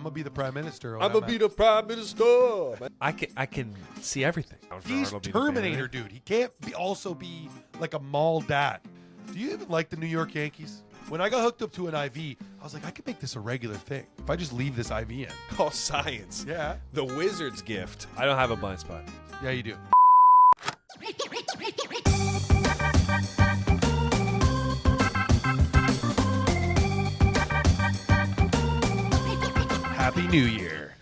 gonna be the prime minister. I'm gonna be the prime minister. I can see everything. He's Terminator, dude. He can't also be like a mall dad. Do you even like the New York Yankees? When I got hooked up to an IV, I was like, I could make this a regular thing if I just leave this IV in. Oh, science. Yeah. The wizard's gift. I don't have a blind spot. Yeah, you do. Happy New Year.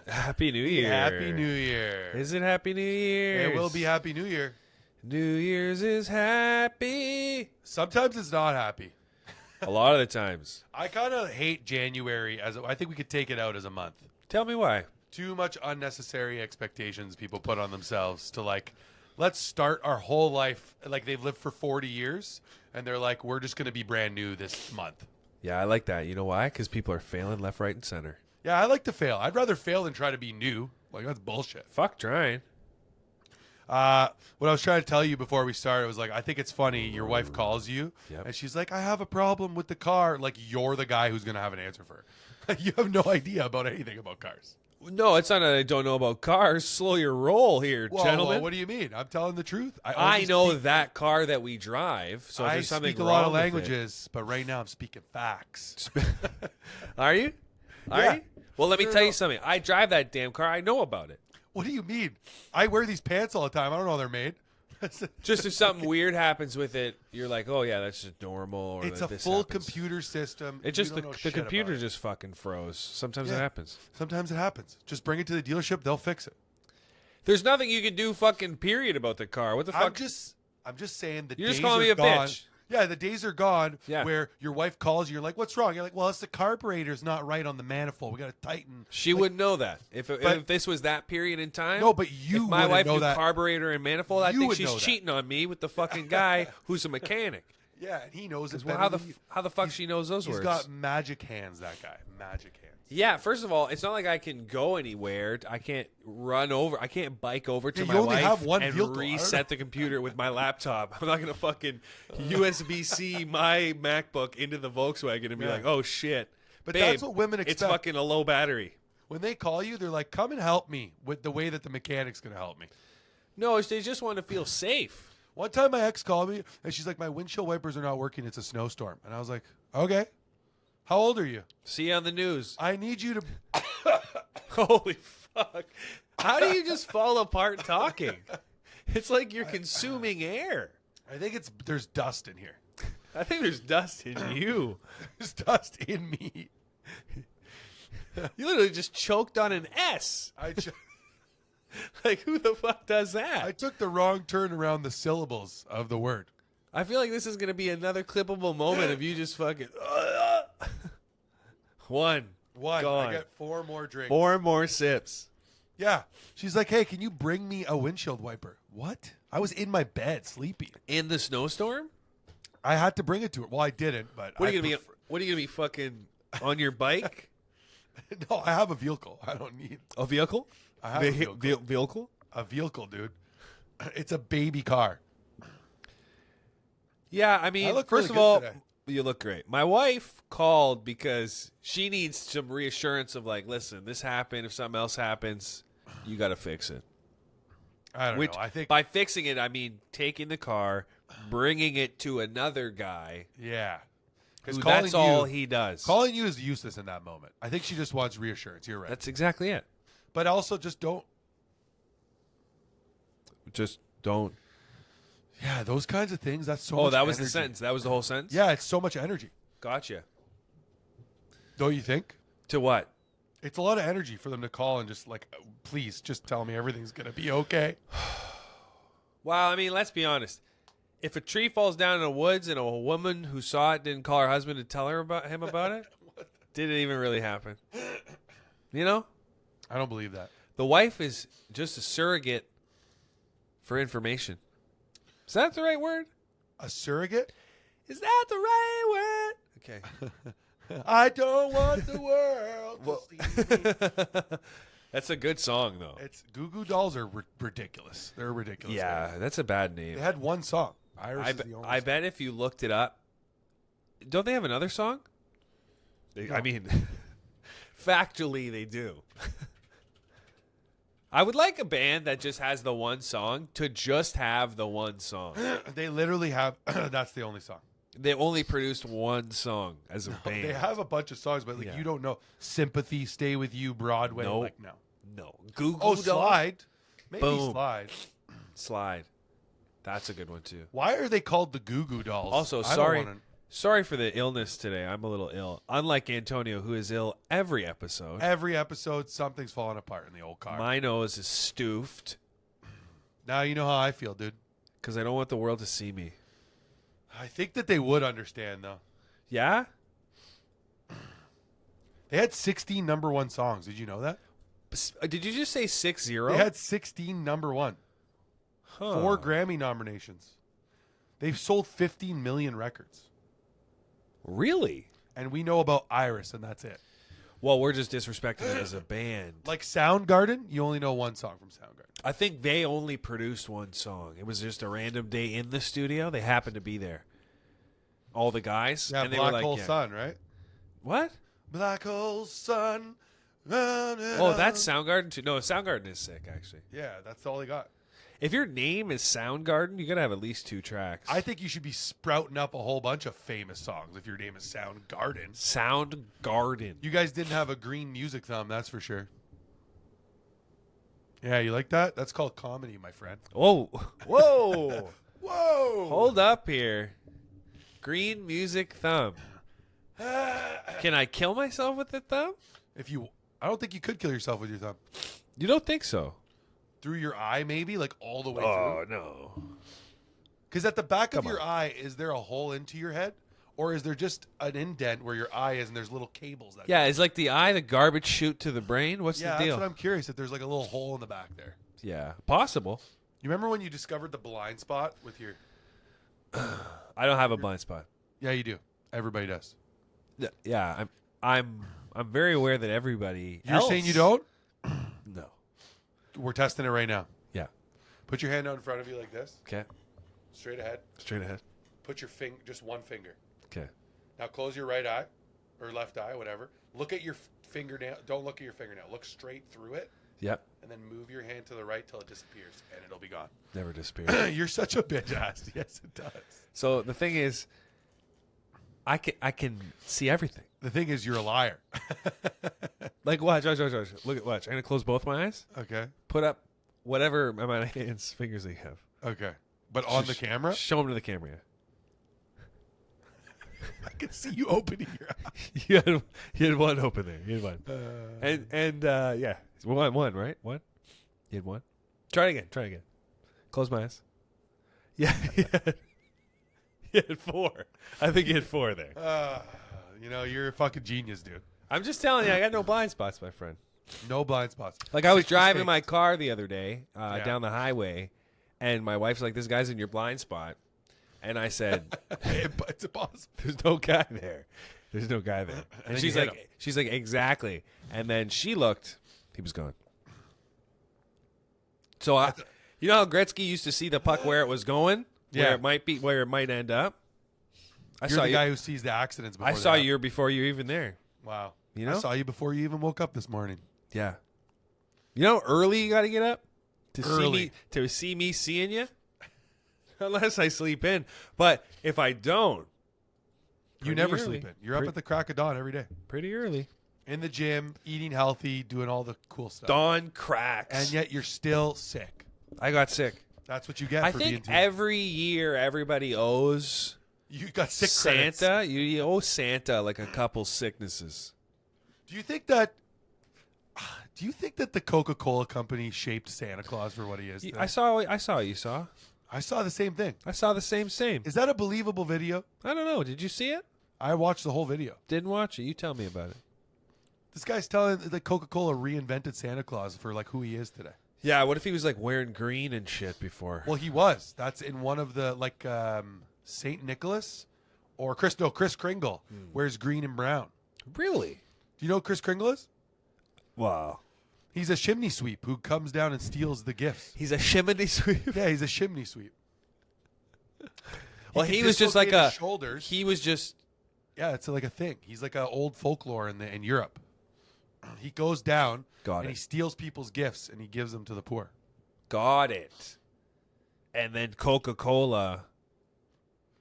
Happy New Year. Happy New Year. Is it Happy New Year? It will be Happy New Year. New Year's is happy. Sometimes it's not happy. A lot of the times. I kind of hate January I think we could take it out as a month. Tell me why. Too much unnecessary expectations people put on themselves to let's start our whole life like they've lived for 40 years and they're like, we're just going to be brand new this month. Yeah, I like that. You know why? Because people are failing left, right, and center. Yeah, I like to fail. I'd rather fail than try to be new. Like, that's bullshit. Fuck trying. What I was trying to tell you before we started was like, I think it's funny. Your wife calls you and she's like, I have a problem with the car. Like, you're the guy who's going to have an answer for her. You have no idea about anything about cars. No, it's not that I don't know about cars. Slow your roll here, gentlemen. Well, what do you mean? I'm telling the truth. I know that car that we drive. So if I there's something speak a wrong lot of with languages, but right now I'm speaking facts. Are you? Are you? Well, let me tell you something. I drive that damn car. I know about it. What do you mean? I wear these pants all the time. I don't know how they're made. Just if something weird happens with it, you're like, oh yeah, that's just normal. Or it's a this full happens. computer system. It just the computer just fucking froze. Sometimes it happens. Sometimes it happens. Just bring it to the dealership. They'll fix it. There's nothing you can do fucking period about the car. What the fuck? I'm just saying the You're days just calling me are a gone. bitch. Yeah, the days are gone where your wife calls you. You're like, what's wrong? You're like, well, it's the carburetor's not right on the manifold. We got to tighten. She wouldn't know that. If this was that period in time. No, but you if my wife know knew that. Carburetor and manifold, I think she's know cheating on me with the fucking guy who's a mechanic. Yeah, and he knows it Well, better. how the fuck she knows those words? He's got magic hands, that guy. Magic hands. Yeah, first of all, it's not like I can go anywhere. I can't run over. I can't bike over to Yeah, my you only wife have one and vehicle. reset the computer with my laptop. I'm not going to fucking USB-C my MacBook into the Volkswagen and be like, oh, shit. But Babe, that's what women expect. It's fucking a low battery. When they call you, they're like, come and help me with the way that the mechanic's going to help me. No, they just want to feel safe. One time my ex called me, and she's like, my windshield wipers are not working. It's a snowstorm. And I was like, okay. How old are you? See you on the news. I need you to... Holy fuck. How do you just fall apart talking? It's like you're consuming air. I think there's dust in here. I think there's dust in you. There's dust in me. You literally just choked on an S. Like, who the fuck does that? I took the wrong turn around the syllables of the word. I feel like this is going to be another clippable moment of you just fucking... One. Gone. I got 4 more drinks. 4 more sips. Yeah. She's like, hey, can you bring me a windshield wiper? What? I was in my bed sleeping. In the snowstorm? I had to bring it to her. Well, I didn't, but What are you going to be fucking on your bike? No, I have a vehicle. I don't need a vehicle. I have a vehicle. Vehicle? A vehicle, dude. It's a baby car. Yeah, I mean, first of all, you look great. My wife called because she needs some reassurance of like, listen, this happened. If something else happens, you got to fix it. I don't know. I think by fixing it, I mean taking the car, bringing it to another guy. Yeah. Because that's all he does. Calling you is useless in that moment. I think she just wants reassurance. You're right. That's exactly it. But also just don't. Yeah, those kinds of things. That's so much Oh, that was energy. the sentence. That was the whole sentence? Yeah, it's so much energy. Gotcha. Don't you think? To what? It's a lot of energy for them to call and just like, please, just tell me everything's going to be okay. Well, I mean, let's be honest. If a tree falls down in the woods and a woman who saw it didn't call her husband to tell her about it, did it even really happen? You know? I don't believe that. The wife is just a surrogate for information. Is that the right word? A surrogate? Is that the right word? Okay. I don't want the world to see me. That's a good song, though. Goo Goo Dolls are ridiculous. They're ridiculous. Yeah, band. that's a bad name. They had one song. Iris is the only I song. bet if you looked it up, don't they have another song? No. I mean, Factually, they do. I would like a band that just has the one song to just have the one song. They literally have. That's the only song. They only produced one song as a band. They have a bunch of songs, but like Yeah. you don't know. Sympathy, Stay With You, Broadway. Nope. Like no. No. Google Oh, Dolls? Slide. Maybe Boom. Slide. Slide. That's a good one too. Why are they called the Goo Goo Dolls? Also, I don't sorry. wanna- Sorry for the illness today. I'm a little ill. Unlike Antonio, who is ill every episode. Every episode, something's falling apart in the old car. My nose is stoofed Now you know how I feel, dude. because I don't want the world to see me. I think that they would understand, though. Yeah? They had 16 number one songs. Did you know that? Did you just say 6-0? They had 16 number one. Huh. 4 Grammy nominations. They've sold 15 million records. Really? And we know about Iris, and that's it. Well, we're just disrespecting it as a band. Like Soundgarden, you only know one song from Soundgarden. I think they only produced one song. It was just a random day in the studio. They happened to be there. All the guys. Yeah, and they Black were like, Hole yeah. Sun, right? What? Black Hole Sun. Oh, that's Soundgarden too. No, Soundgarden is sick, actually. Yeah, that's all they got. If your name is Soundgarden, you got to have at least 2 tracks. I think you should be sprouting up a whole bunch of famous songs if your name is Soundgarden. Soundgarden. You guys didn't have a green music thumb, that's for sure. Yeah, you like that? That's called comedy, my friend. Oh, whoa. Whoa! Hold up here. Green music thumb. Can I kill myself with the thumb? I don't think you could kill yourself with your thumb. You don't think so? Through your eye, maybe, like all the way Oh, through. no. Because at the back of Come your on. eye, is there a hole into your head, or is there just an indent where your eye is and there's little cables that? Yeah, is like the eye the garbage chute to the brain? What's Yeah, the deal? that's what I'm curious if there's like a little hole in the back there. Yeah, possible. You remember when you discovered the blind spot with your? I don't have a blind spot. Yeah, you do. Everybody does. Yeah, I'm very aware that everybody. You're else- saying you don't? No. We're testing it right now. Yeah. Put your hand out in front of you like this, Okay. straight ahead. Straight ahead. Put your just one finger. Okay. Now close your right eye or left eye, whatever. Look at your fingernail. Don't look at your fingernail. Look straight through it, Yep. and then move your hand to the right till it disappears, and it'll be gone. Never disappears. You're such a bitch ass. Yes, it does. So the thing is, I can see everything. The thing is, you're a liar. Like watch. Look at watch. I'm gonna close both my eyes. Okay. Put up whatever amount of hands fingers they have. Okay. But on the camera, Show them to the camera. I can see you opening your eye. Yeah. you had one open there. You had one. And yeah, one right? One. You had one. Try it again. Close my eyes. Yeah. You had 4. I think you had 4 there. You're a fucking genius, dude. I'm just telling you, I got no blind spots, my friend. No blind spots. Like I was 6 driving my mistakes. car the other day Yeah. down the highway, and my wife's like, "This guy's in your blind spot," and I said, It's impossible. "There's no guy there. There's no guy there." And then she's you hit like, "Exactly." And then she looked, he was gone. So you know how Gretzky used to see the puck where it was going, Yeah. where it might end up. You're the guy who sees the accidents before I they saw happen. you before you were even there. Wow. You know? I saw you before you even woke up this morning. Yeah. You know how early you got to get up to Early. see me seeing you? Unless I sleep in. But if I don't, You pretty never early. sleep in. You're up at the crack of dawn every day. Pretty early. In the gym, eating healthy, doing all the cool stuff. Dawn cracks. And yet you're still sick. I got sick. That's what you get I for being think too. every year everybody owes You got sick credits. Santa. You owe Santa like a couple sicknesses. Do you think that the Coca-Cola company shaped Santa Claus for what he is? Today? I saw what you saw. I saw the same thing. I saw the same. Is that a believable video? I don't know. Did you see it? I watched the whole video. Didn't watch it. You tell me about it. This guy's telling that Coca-Cola reinvented Santa Claus for like who he is today. Yeah, what if he was like wearing green and shit before? Well, he was. That's in one of the Saint Nicholas or Chris Kringle wears green and brown. Really? Do you know who Chris Kringle is? Wow. He's a chimney sweep who comes down and steals the gifts. He's a chimney sweep. Yeah, he's a chimney sweep. Well, can he was just like dislocate a his shoulders. He was just Yeah, it's like a thing. He's like an old folklore in Europe. He goes down Got and it. he steals people's gifts and he gives them to the poor. Got it. And then Coca-Cola.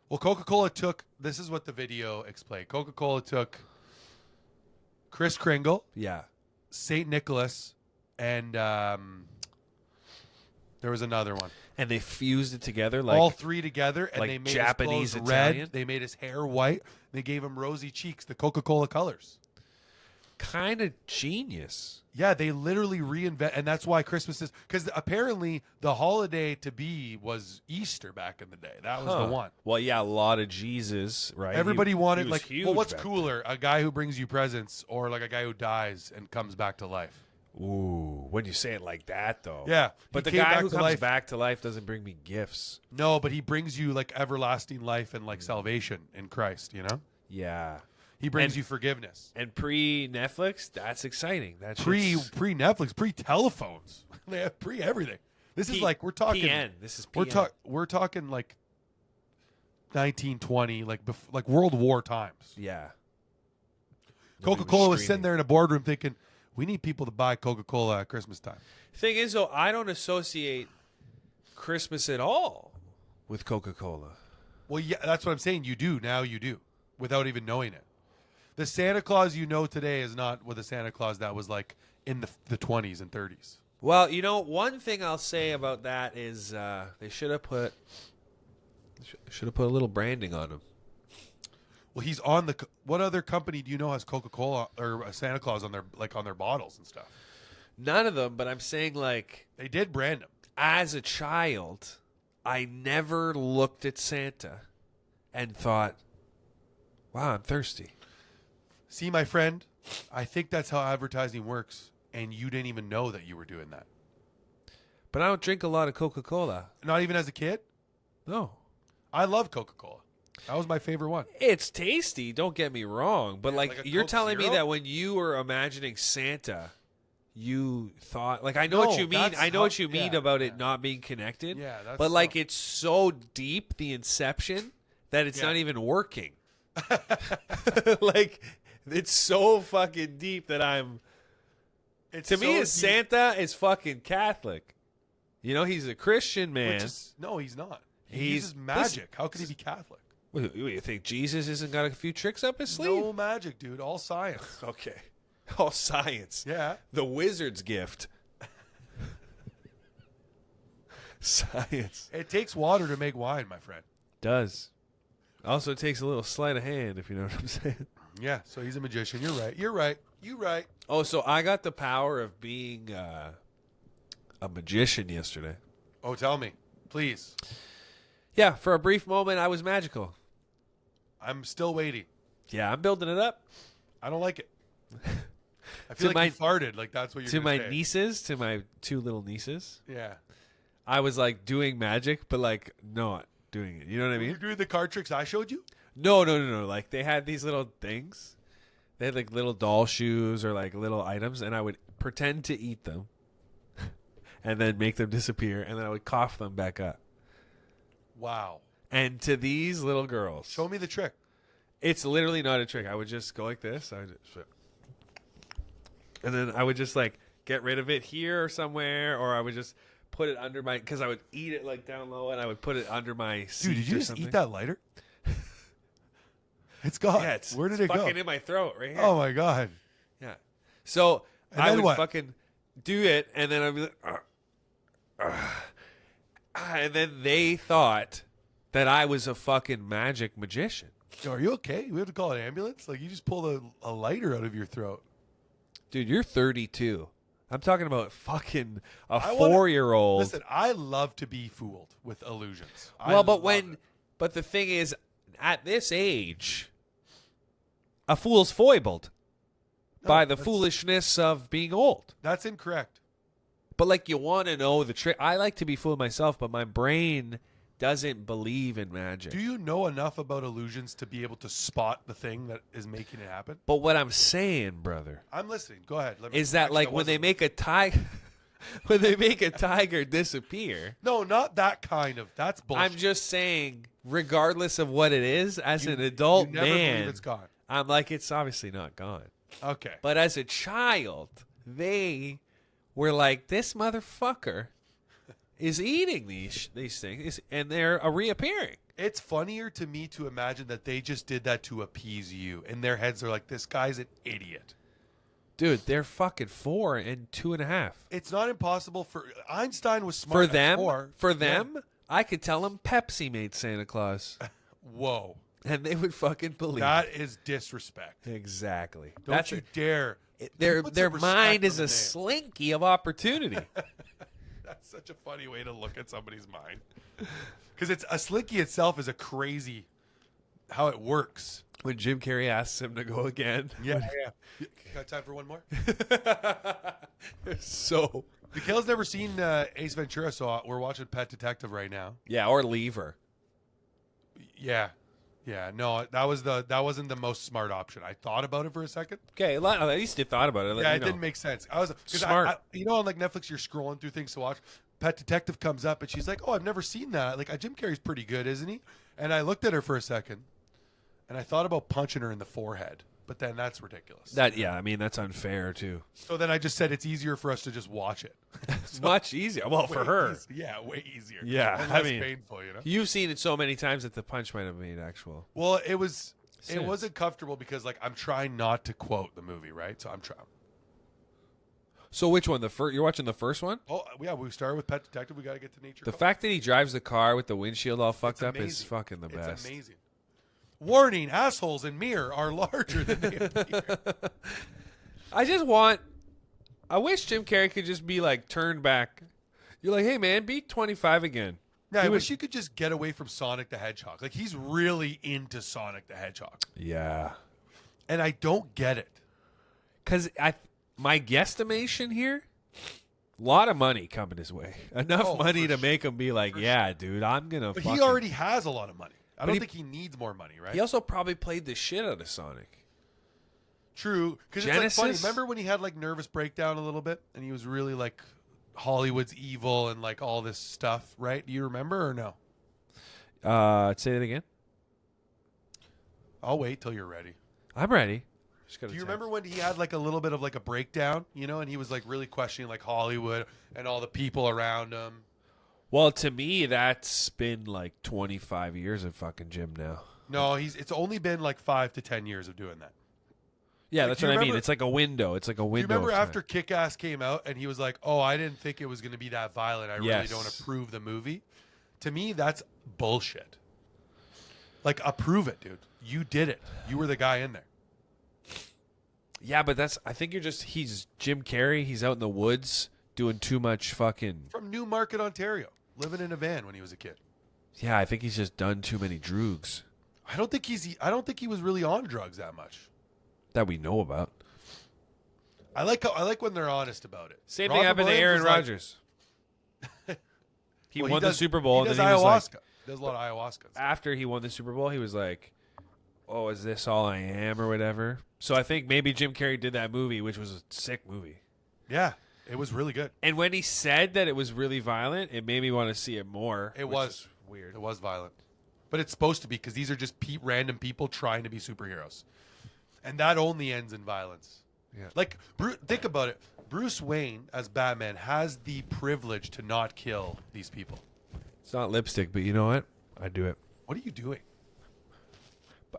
Well, Coca-Cola took, this is what the video explained. Coca-Cola took Kris Kringle, Yeah. St. Nicholas, and there was another one. And they fused it together like all three together, and like they made Japanese his clothes Italian? red. They made his hair white. They gave him rosy cheeks, the Coca-Cola colors. kind of genius. Yeah, they literally reinvent, and that's why Christmas is, because apparently the holiday to be was Easter back in the day. That was the one. Well, yeah, a lot of Jesus, right? Everybody wanted, was like, huge well, what's back cooler, a guy who brings you presents or like a guy who dies and comes back to life? then. Ooh, when you say it like that, though. Yeah, But he the came guy back who to comes life. back to life doesn't bring me gifts. No, but he brings you like everlasting life and like salvation in Christ. You know, Yeah. he brings And- you forgiveness. And pre-Netflix, that's exciting. That's Pre Netflix, pre telephones, they have pre everything. This is like we're talking. PN. This is PN. We're talking like 1920, like World War times. Yeah. Coca-Cola was sitting there in a boardroom thinking, we need people to buy Coca-Cola at Christmas time. Thing is, though, I don't associate Christmas at all with Coca-Cola. Well, yeah, that's what I'm saying. You do now. You do without even knowing it. The Santa Claus you know today is not with the Santa Claus that was like in the 20s and 30s. Well, you know, one thing I'll say about that is they should have put a little branding on him. Well, he's on the. What other company do you know has Coca-Cola or a Santa Claus on their bottles and stuff? None of them, but I'm saying, like, They did brand him. as a child, I never looked at Santa and thought, wow, I'm thirsty. See, my friend, I think that's how advertising works, and you didn't even know that you were doing that. But I don't drink a lot of Coca-Cola. Not even as a kid. No. I love Coca-Cola. That was my favorite one. It's tasty, don't get me wrong. But, like like a you're Coke telling me Zero? that when you were imagining Santa, you thought, like, I know No, what you mean. that's I know how- what you mean yeah, about yeah. it not being connected. Yeah, that's but, like, how- it's so deep, the inception, that it's Yeah. not even working. Like, it's so fucking deep that I'm. It's To me, so it's deep, Santa is fucking Catholic. You know, he's a Christian man. which is, no, he's not. He He's- uses magic. How can he be Catholic? What, you think Jesus isn't got a few tricks up his sleeve? No magic, dude. All science. Okay. All science. Yeah. The wizard's gift. Science. It takes water to make wine, my friend. Does. Also, it takes a little sleight of hand, if you know what I'm saying. Yeah, so he's a magician. You're right. You're right. You're right. Oh, so I got the power of being a magician yesterday. Oh, tell me. Please. Yeah, for a brief moment, I was magical. I'm still waiting. Yeah, I'm building it up. I don't like it. I To feel like my- you farted. Like that's what you're To gonna my say. nieces, to my two little nieces, Yeah. I was like doing magic, but like not doing it. You know what I You're mean? doing the card tricks I showed you? No. Like they had these little things. They had like little doll shoes or like little items, and I would pretend to eat them, and then make them disappear, and then I would cough them back up. Wow. And to these little girls, Show me the trick. it's literally not a trick. I would just go like this. And then I would just like get rid of it here or somewhere, or I would just put it under my, because I would eat it like down low, and I would put it under my seat. Dude, did you or just something. eat that lighter? It's gone. Yeah, it's, Where did it's it go? fucking in my throat right here. Oh my god. Yeah. So And I then would what? fucking do it, and then I'd be like, and then they thought that I was a fucking magic magician. Yo, are you okay? We have to call an ambulance? Like you just pulled a lighter out of your throat. Dude, you're 32. I'm talking about fucking a I wanna- 4-year-old. Listen, I love to be fooled with illusions. I Well, but love it. but the thing is, at this age, a fool's foibled by the that's- foolishness of being old. That's incorrect. But like, you want to know the trick. I like to be fooled myself, but my brain doesn't believe in magic. Do you know enough about illusions to be able to spot the thing that is making it happen? But what I'm saying, brother, I'm listening. Go ahead. Let me- is that actually, like I when they wasn't- make a tiger, when they make a tiger disappear. No, not that kind of. That's bullshit. I'm just saying, regardless of what it is, as You- an adult you never believe man, it's gone. I'm like, it's obviously not gone. Okay. But as a child, they were like, this motherfucker is eating these things, and they're reappearing. It's funnier to me to imagine that they just did that to appease you. In their heads, they're like, this guy's an idiot. Dude, they're fucking 4 and 2.5. It's not impossible for Einstein was smart For at them, 4. I could tell them Pepsi made Santa Claus, Whoa. and they would fucking believe That is disrespect. Exactly. Don't you dare. Their Put some mind respect is on a the name. slinky of opportunity. That's such a funny way to look at somebody's mind. Because it's a slinky itself is a crazy how it works. When Jim Carrey asks him to go again. Yeah. Got time for one more? So. Mikhail's never seen Ace Ventura, so we're watching Pet Detective right now. Yeah, or Lever. Yeah. Yeah, no, that wasn't the most smart option. I thought about it for a second. Okay, at least you thought about it. Yeah, it didn't make sense. I was Smart. you know, on like Netflix, you're scrolling through things to watch. Pet Detective comes up, and she's like, "Oh, I've never seen that. Like, Jim Carrey's pretty good, isn't he?" And I looked at her for a second, and I thought about punching her in the forehead, but then that's ridiculous. I mean, that's unfair too. So then I just said it's easier for us to just watch it. It's much easier. Well, for her. Yeah, way easier. Yeah, and I less mean, painful, you know. You've seen it so many times that the punch might have made actual. Well, it sense. wasn't comfortable because like I'm trying not to quote the movie, right? So I'm trying. So which one? You're watching the first one? Oh yeah, we started with Pet Detective. We got to get to Nature. The fact that he drives the car with the windshield all fucked up is amazing. fucking the best. It's amazing. Warning: assholes in mirror are larger than they appear. I wish Jim Carrey could just be like turned back. You're like, hey man, be 25 again. Yeah, I wish you could just get away from Sonic the Hedgehog. Like he's really into Sonic the Hedgehog, Yeah. and I don't get it. Because my guesstimation here, a lot of money coming his way. Enough money to make him be like, yeah, dude, I'm going to But he already has a lot of money. I don't think he needs more money, right? He also probably played the shit out of Sonic. True, because it's like funny. Genesis? Remember when he had like nervous breakdown a little bit, and he was really like Hollywood's evil and like all this stuff, right? Do you remember or no? Say that again. I'll wait till you're ready. I'm ready. Do you remember when he had like a little bit of like a breakdown, you know, and he was like really questioning like Hollywood and all the people around him? Well, to me, that's been like 25 years of fucking Jim now. No, it's only been like 5 to 10 years of doing that. Yeah, Like, that's do you what I mean. remember- It's like a window. It's like a Do you window. remember of time. after Kick-Ass came out and he was like, "Oh, I didn't think it was going to be that violent. I really Yes. don't approve the movie." To me, that's bullshit. Like, approve it, dude. You did it. You were the guy in there. Yeah, but I think he's Jim Carrey. He's out in the woods doing too much fucking. From Newmarket, Ontario, living in a van when he was a kid. Yeah, I think he's just done too many droogs I don't think he was really on drugs that much. that we know about. I like when they're honest about it. Same Robert thing happened to Williams Aaron was like- Rodgers. He Well, won the does- Super Bowl. He and does then he was like, ayahuasca. He does a lot of ayahuasca. after he won the Super Bowl, he was like, "Oh, is this all I am, or whatever?" So I think maybe Jim Carrey did that movie, which was a sick movie. Yeah, it was really good. And when he said that it was really violent, it made me want to see it more. It which was is weird. It was violent, but it's supposed to be because these are just random people trying to be superheroes, and that only ends in violence. Yeah. Like think about it. Bruce Wayne as Batman has the privilege to not kill these people. It's not lipstick, but you know what? I do it. What are you doing?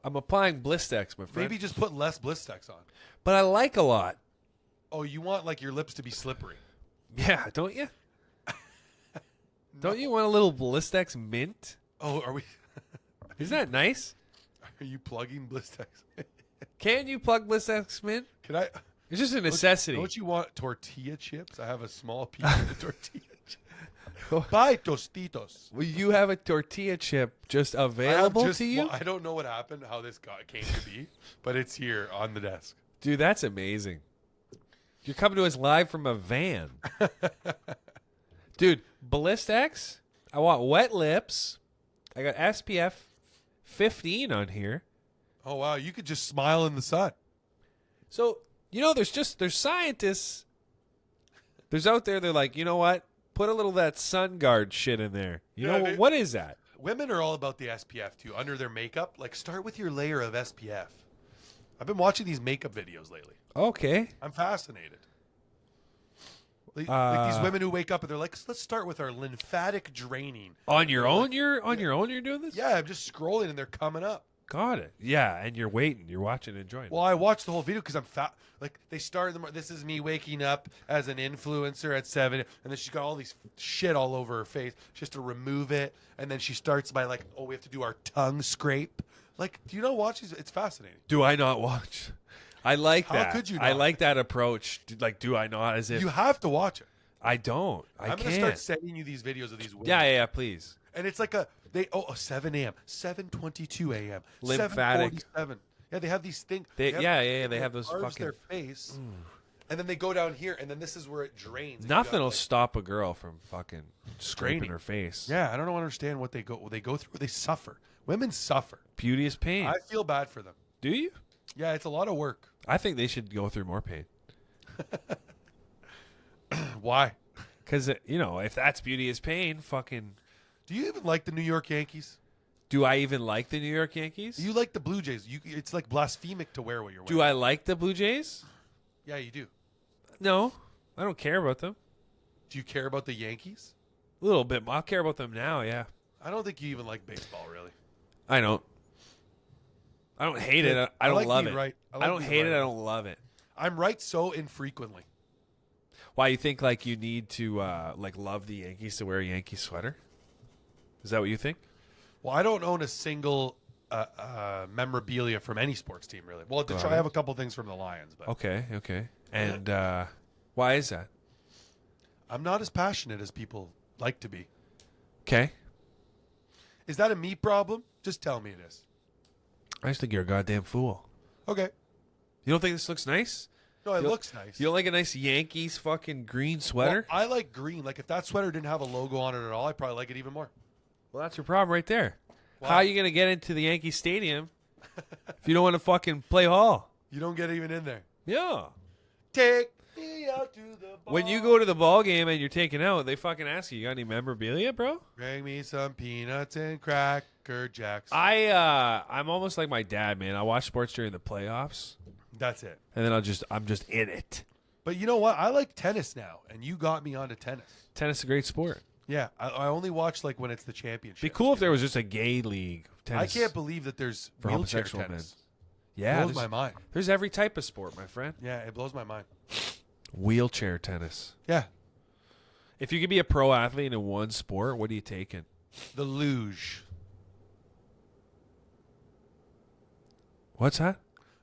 I'm applying Blistex, my friend. Maybe just put less Blistex on. But I like a lot. Oh, you want like your lips to be slippery? Yeah, don't you? Don't you want a little Blistex mint? Oh, are we? Isn't that nice? Are you plugging Blistex? Can you plug Blistex mint? Can I? It's just a necessity. Don't you want tortilla chips? I have a small piece of the tortilla chips. Buy Tostitos. Well, you have a tortilla chip just available to you? Well, I don't know what happened, how this came to be, but it's here on the desk. Dude, that's amazing. You're coming to us live from a van. Dude, Blistex, I want wet lips. I got SPF 15 on here. Oh, wow. You could just smile in the sun. So, you know, there's scientists. There's out there, they're like, you know what? Put a little of that sun guard shit in there. You know, what is that? Women are all about the SPF, too, under their makeup. Like, start with your layer of SPF. I've been watching these makeup videos lately. Okay. I'm fascinated. Like these women who wake up and they're like, let's start with our lymphatic draining. On your own, you're doing this? Yeah, I'm just scrolling and they're coming up. Got it. Yeah, and you're waiting. You're watching and enjoying. Well, I watched the whole video because I'm fat. Like they start in the this is me waking up as an influencer at 7, and then she's got all these shit all over her face. She has to remove it, and then she starts by like, oh, we have to do our tongue scrape. Like, do you not watch these? It's fascinating. Do I not watch? I like How that. could you I not? like that approach. Like, do I not? As if You have to watch it. I don't. I'm can't. gonna start sending you these videos of these women. Yeah, please. And it's like 7 a.m., 7:22 a.m., Lymphatic. 7:47. Yeah, they have these things. They have those carves fucking. their face, and then they go down here, and then this is where it drains. And Nothing you will gotta, stop a girl from fucking scraping Draining. her face. Yeah, I don't understand what they go through. They suffer. Women suffer. Beauty is pain. I feel bad for them. Do you? Yeah, it's a lot of work. I think they should go through more pain. Why? Because, if that's beauty is pain, fucking. Do you even like the New York Yankees? Do I even like the New York Yankees? You like the Blue Jays. It's like blasphemic to wear what you're wearing. Do I like the Blue Jays? Yeah, you do. No, I don't care about them. Do you care about the Yankees? A little bit. I'll care about them now, yeah. I don't think you even like baseball, really. I don't. I don't hate it. I don't like love being it. right. I don't hate it. I don't love it. I'm right so infrequently. Why, you think like you need to love the Yankees to wear a Yankee sweater? Is that what you think? Well, I don't own a single memorabilia from any sports team, really. Well, I have a couple things from the Lions, but Okay. And why is that? I'm not as passionate as people like to be. Okay. Is that a me problem? Just tell me it is. I just think you're a goddamn fool. Okay. You don't think this looks nice? No, it looks nice. You don't like a nice Yankees fucking green sweater? Well, I like green. Like, if that sweater didn't have a logo on it at all, I'd probably like it even more. Well, that's your problem right there. Why? How are you going to get into the Yankee Stadium if you don't want to fucking play ball? You don't get even in there. Yeah. Take me out to the ball. When you go to the ball game and you're taken out, they fucking ask you got any memorabilia, bro? Bring me some peanuts and Cracker Jacks. I'm almost like my dad, man. I watch sports during the playoffs, That's it. and then I'm just in it. But you know what? I like tennis now, and you got me onto tennis. Tennis is a great sport. Yeah, I only watch like when it's the championship. Be cool if there was just a gay league. Tennis I can't believe that there's for wheelchair homosexual men. tennis. Yeah, Blows my mind. there's every type of sport, my friend. Yeah, it blows my mind. Wheelchair tennis. Yeah, If you could be a pro athlete in one sport, what are you taking? the luge. What's that?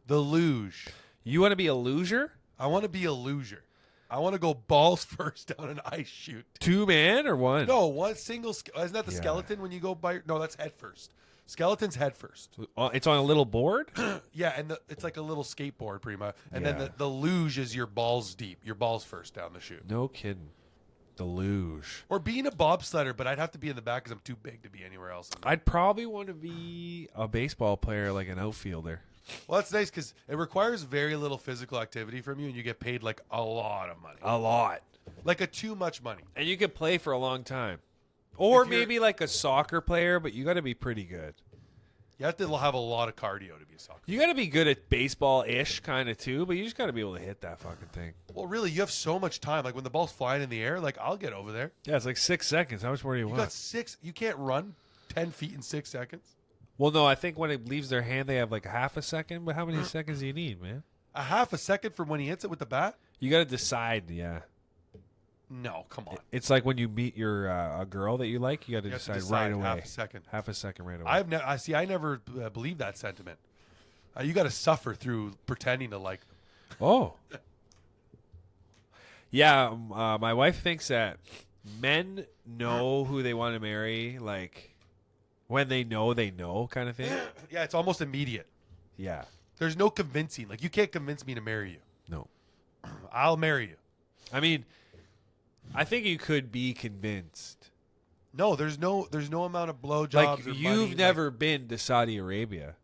The luge. You want to be a loser? I want to be a luger. I want to go balls first down an ice chute. 2-man or one? No, one single. Isn't that the Yeah. skeleton when you go by? No, that's head first. Skeleton's head first. It's on a little board? Yeah, and it's like a little skateboard, pretty much. And Yeah. then the luge is your balls deep, your balls first down the chute. No kidding. The luge. Or being a bobsledder, but I'd have to be in the back because I'm too big to be anywhere else. I'd probably want to be a baseball player, like an outfielder. Well, that's nice because it requires very little physical activity from you, and you get paid like a lot of money, A lot. like a too much money. And you could play for a long time. Or If you're- maybe like a soccer player, but you got to be pretty good. You have to have a lot of cardio to be a soccer. You got to be good at baseball-ish kind of too, but you just got to be able to hit that fucking thing. Well, really, you have so much time. Like when the ball's flying in the air, like I'll get over there. Yeah, it's like 6 seconds. How much more do you You want? got 6. You can't run 10 feet in 6 seconds. Well, no, I think when it leaves their hand, they have like a half a second. But how many seconds do you need, man? A half a second from when he hits it with the bat? You got to decide. Yeah, No, come on. it's like when you meet your a girl that you like. You got to You have to decide decide right away. half a second. Half a second right away. I never believe that sentiment. You got to suffer through pretending to like them. Oh. Yeah, my wife thinks that men know who they want to marry, like when they know kind of thing. Yeah, it's almost immediate. Yeah. There's no convincing. Like you can't convince me to marry you. No. I'll marry you. I mean, I think you could be convinced. No, there's no amount of blowjobs. Like or you've money. never been to Saudi Arabia.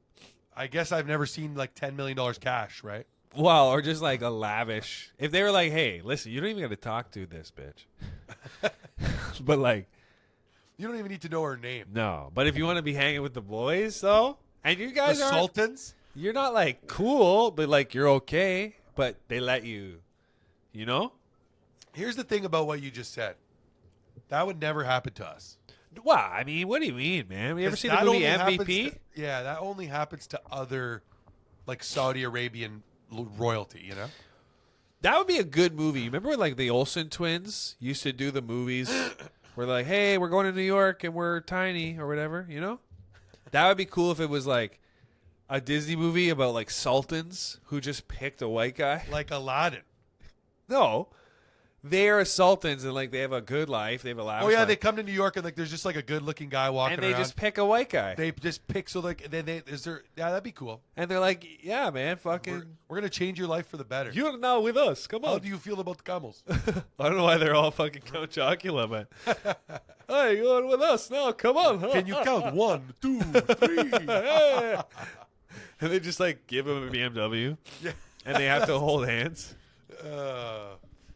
I guess I've never seen like $10 million cash, right? Well, or just like a lavish. If they were like, "Hey, listen, you don't even got to talk to this bitch," but like, You don't even need to know her name. no. But if you want to be hanging with the boys, though, and you The guys are, Sultans? you're not like cool, but like you're okay. but they let you, you know? Here's the thing about what you just said. That would never happen to us. Well, I mean, what do you mean, man? You ever 'Cause seen the that movie only happens MVP? to- yeah, that only happens to other, like Saudi Arabian royalty. You know. That would be a good movie. You remember when, like, the Olsen twins used to do the movies where they're like, hey, we're going to New York and we're tiny or whatever, you know? That would be cool if it was like a Disney movie about like sultans who just picked a white guy. Like Aladdin. No. They're sultans and like they have a good life. They have a lavish Oh yeah, life. they come to New York and like there's just like a good-looking guy walking and they around. just pick a white guy. They just pick so like then they is there yeah that'd be cool. And they're like, yeah, man, fucking We're gonna change your life for the better. you're now with us. Come How on. do you feel about the camels? I don't know why they're all fucking Count Chocula, but hey, you're going with us now. Come on. Can you count 1, 2, 3? Hey. And they just like give him a BMW, Yeah. and they have to hold hands.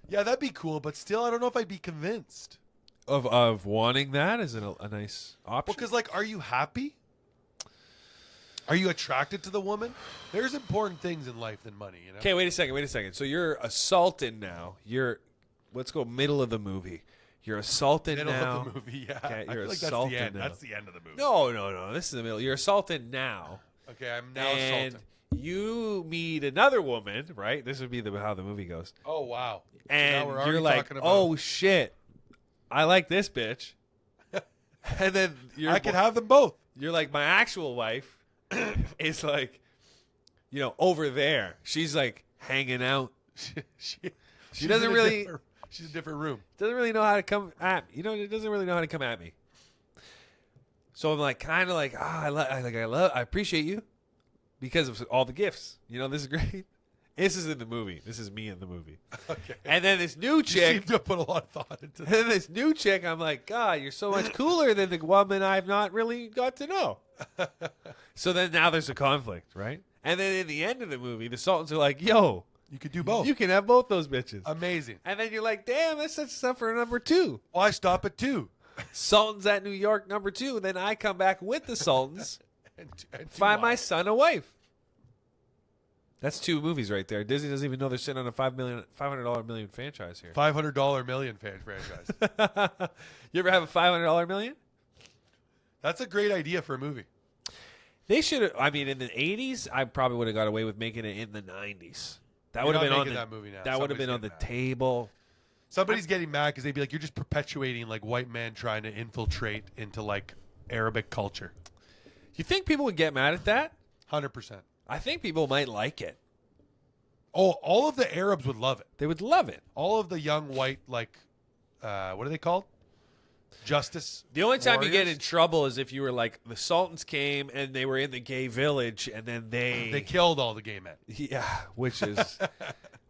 Yeah, that'd be cool, but still, I don't know if I'd be convinced. Of wanting that is a nice option. Because, like, are you happy? Are you attracted to the woman? There's important things in life than money, you know? Okay, wait a second. So you're a sultan now. Let's go middle of the movie. You're a sultan Middle now. of the movie, yeah. Okay, I you're feel a like that's sultan the end. now. That's the end of the movie. No. This is the middle. You're a sultan now. Okay, I'm now a and sultan. you meet another woman, right? This would be how the movie goes. Oh, wow. So now And we're already you're like, talking about, oh shit, I like this bitch. And then I can have them both. you're like, my actual wife is like, over there. She's like hanging out. She's doesn't in a really- she's in a different room. Doesn't really know how to come at me. It doesn't really know how to come at me. So I'm like, kind of like, I appreciate you because of all the gifts. This is great. This is in the movie. This is me in the movie. Okay. And then this new You chick, seem to put a lot of thought into and that. then this new chick, I'm like, God, you're so much cooler than the woman I've not really got to know. So then now there's a conflict, right? And then in the end of the movie, the Sultans are like, yo, You could do both. you can have both those bitches. Amazing. And then you're like, damn, that sets us up for number 2. Why stop at 2? Sultans at New York, number 2. And then I come back with the Sultans, And find my wives. son a wife. That's 2 movies right there. Disney doesn't even know they're sitting on a $500 million franchise here. $500 million franchise. You ever have a $500 million? That's a great idea for a movie. They should have. I mean, in the 80s, I probably would have got away with making it in the 90s. That You're would have not been on making the that movie now. That would have been on Somebody's the getting mad. table. Somebody's getting mad because they'd be like, you're just perpetuating like white men trying to infiltrate into like Arabic culture. You think people would get mad at that? 100%. I think people might like it. Oh, all of the Arabs would love it. They would love it. All of the young white, like, what are they called? Justice. The only time you get in warriors? trouble is if you were like the Sultans came and they were in the gay village and then They killed all the gay men. yeah, which is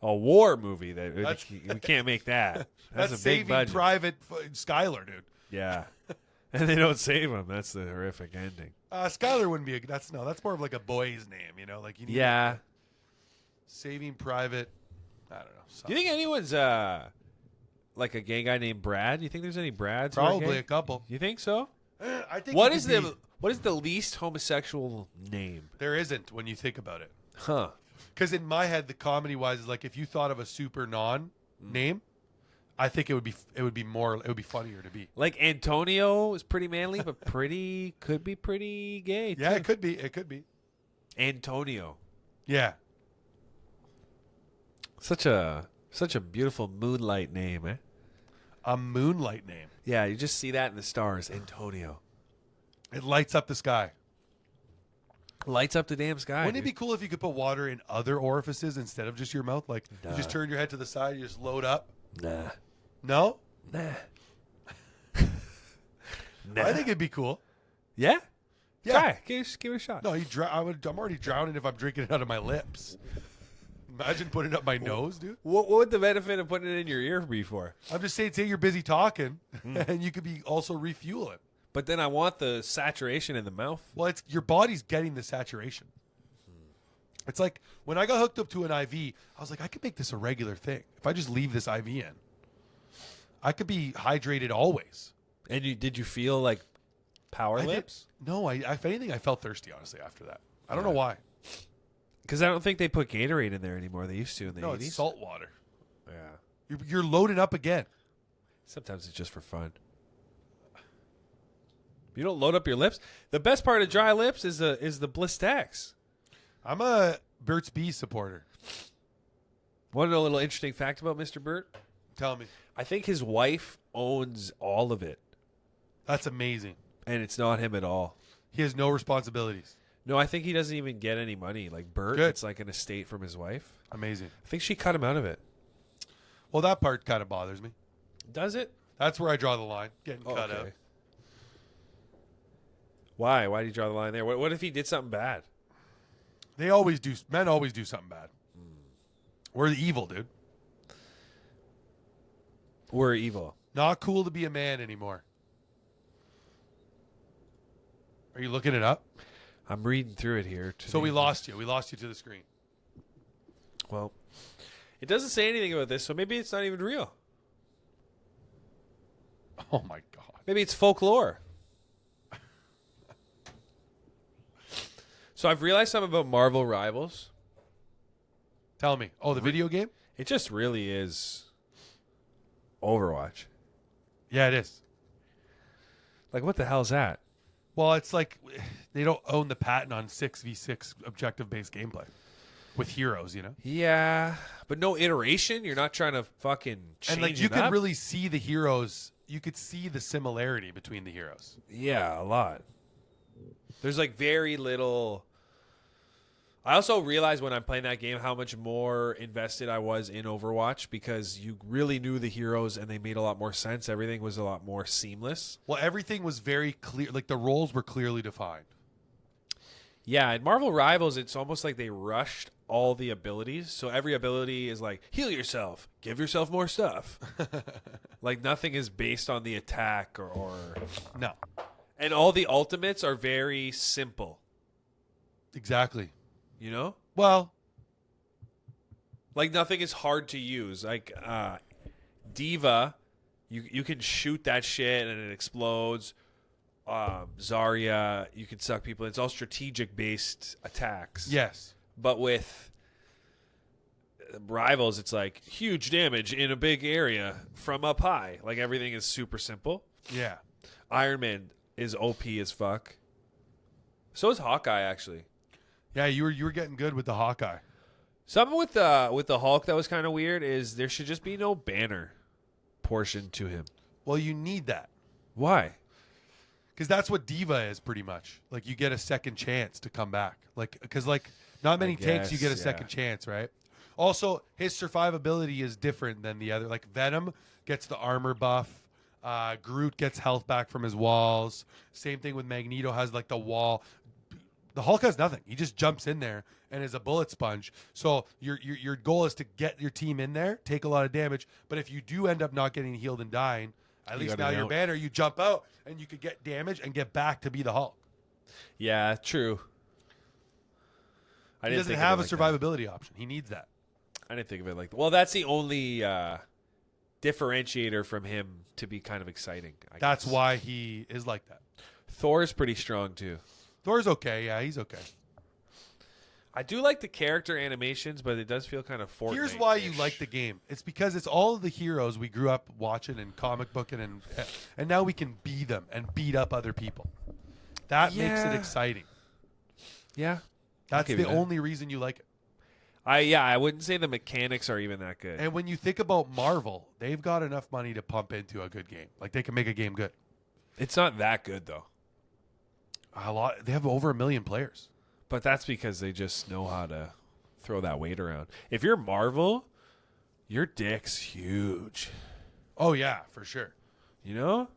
a war movie that That's- we can't make that. That's a big Saving budget. Private Skylar, dude. Yeah, and they don't save him. That's the horrific ending. Skylar wouldn't be that's more of like a boy's name, like you need Yeah. Saving Private. I don't know. Do you think anyone's like a gay guy named Brad? Do you think there's any Brads? who are Probably gay? a couple. You think so? I think What it is could be- what is the least homosexual name? There isn't when you think about it. Huh. Because in my head, the comedy wise is like if you thought of a super non name, I think it would be funnier to be. Like Antonio is pretty manly, but could be pretty gay. Yeah, too. it could be. It could be. Antonio. Yeah. Such a beautiful moonlight name, eh? A moonlight name. Yeah, you just see that in the stars. Antonio. It lights up the sky. Lights up the damn sky. Wouldn't it be cool if you could put water in other orifices instead of just your mouth? Like you just turn your head to the side, you just load up. Nah. No? Nah. I think it'd be cool. Yeah? Yeah. Try it. Give it a shot. No, I'm already drowning if I'm drinking it out of my lips. Imagine putting it up my nose, dude. What would the benefit of putting it in your ear be for? I'm just saying, say you're busy talking, and you could be also refueling. But then I want the saturation in the mouth. Well, it's your body's getting the saturation. It's like when I got hooked up to an IV, I was like, I could make this a regular thing. If I just leave this IV in, I could be hydrated always. And did you feel like power I did- lips? No, if anything, I felt thirsty, honestly, after that. I don't know why. Because I don't think they put Gatorade in there anymore. They used to in the No, 80s. it's salt water. Yeah. You're loading up again. Sometimes it's just for fun. You don't load up your lips. The best part of dry lips is the Blistex. I'm a Burt's Bees supporter. Want to know a little interesting fact about Mr. Burt? Tell me. I think his wife owns all of it, That's amazing. and it's not him at all. He has no responsibilities. No, I think he doesn't even get any money. Like Burt, Good. it's like an estate from his wife. Amazing. I think she cut him out of it. Well, that part kind of bothers me. Does it? That's where I draw the line. Getting cut out. Why? Why do you draw the line there? What if he did something bad? They always do. Men always do something bad. We're the evil, dude. We're evil. Not cool to be a man anymore. Are you looking it up? I'm reading through it here. So we lost you. We lost you to the screen. Well, it doesn't say anything about this, so maybe it's not even real. Oh, my God. Maybe it's folklore. So I've realized something about Marvel Rivals. Tell me. Oh, the video game? It just really is Overwatch. Yeah, it is. Like, what the hell is that? Well, it's like they don't own the patent on 6v6 objective-based gameplay with heroes, you know? Yeah, but no iteration? You're not trying to fucking change And like you it could up? really see the heroes. You could see the similarity between the heroes. Yeah, a lot. There's like very little. I also realized when I'm playing that game how much more invested I was in Overwatch because you really knew the heroes and they made a lot more sense. Everything was a lot more seamless. Well, everything was very clear. Like the roles were clearly defined. Yeah, in Marvel Rivals, it's almost like they rushed all the abilities. So every ability is like, heal yourself, give yourself more stuff. Like nothing is based on the attack or. No. And all the ultimates are very simple, Exactly. you know? Well, Like nothing is hard to use. Like Diva, you can shoot that shit and it explodes. Zarya, you can suck people. It's all strategic based attacks. yes. But with Rivals, it's like huge damage in a big area from up high. Like everything is super simple. Yeah. Iron Man is OP as fuck. So is Hawkeye actually. Yeah, you were getting good with the Hawkeye. Something with the Hulk that was kind of weird is there should just be no banner portion to him. Well, you need that. Why? Because that's what Diva is pretty much. Like you get a second chance to come back. Like because like not many tanks you guess, get a second chance, right? Also, his survivability is different than the other. Like Venom gets the armor buff. Groot gets health back from his walls. Same thing with Magneto has like the wall. The Hulk has nothing. He just jumps in there and is a bullet sponge. So your goal is to get your team in there, take a lot of damage. But if you do end up not getting healed and dying, at least now your banner, you jump out and you could get damage and get back to be the Hulk. Yeah, true. He doesn't have a survivability option. He needs that. I didn't think of it like that. Well, that's the only differentiator from him to be kind of exciting. I That's guess. why he is like that. Thor's pretty strong too. Thor's okay. Yeah, he's okay. I do like the character animations, but it does feel kind of Fortnite. Here's why you like the game. It's because it's all of the heroes we grew up watching and comic booking, and now we can be them and beat up other people. That makes it Yeah. exciting. Yeah, That's give you the that. only reason you like it. I wouldn't say the mechanics are even that good. And when you think about Marvel, they've got enough money to pump into a good game. Like they can make a game good. It's not that good though. A lot. They have over 1 million players. But that's because they just know how to throw that weight around. If you're Marvel, your dick's huge. Oh yeah, for sure. You know?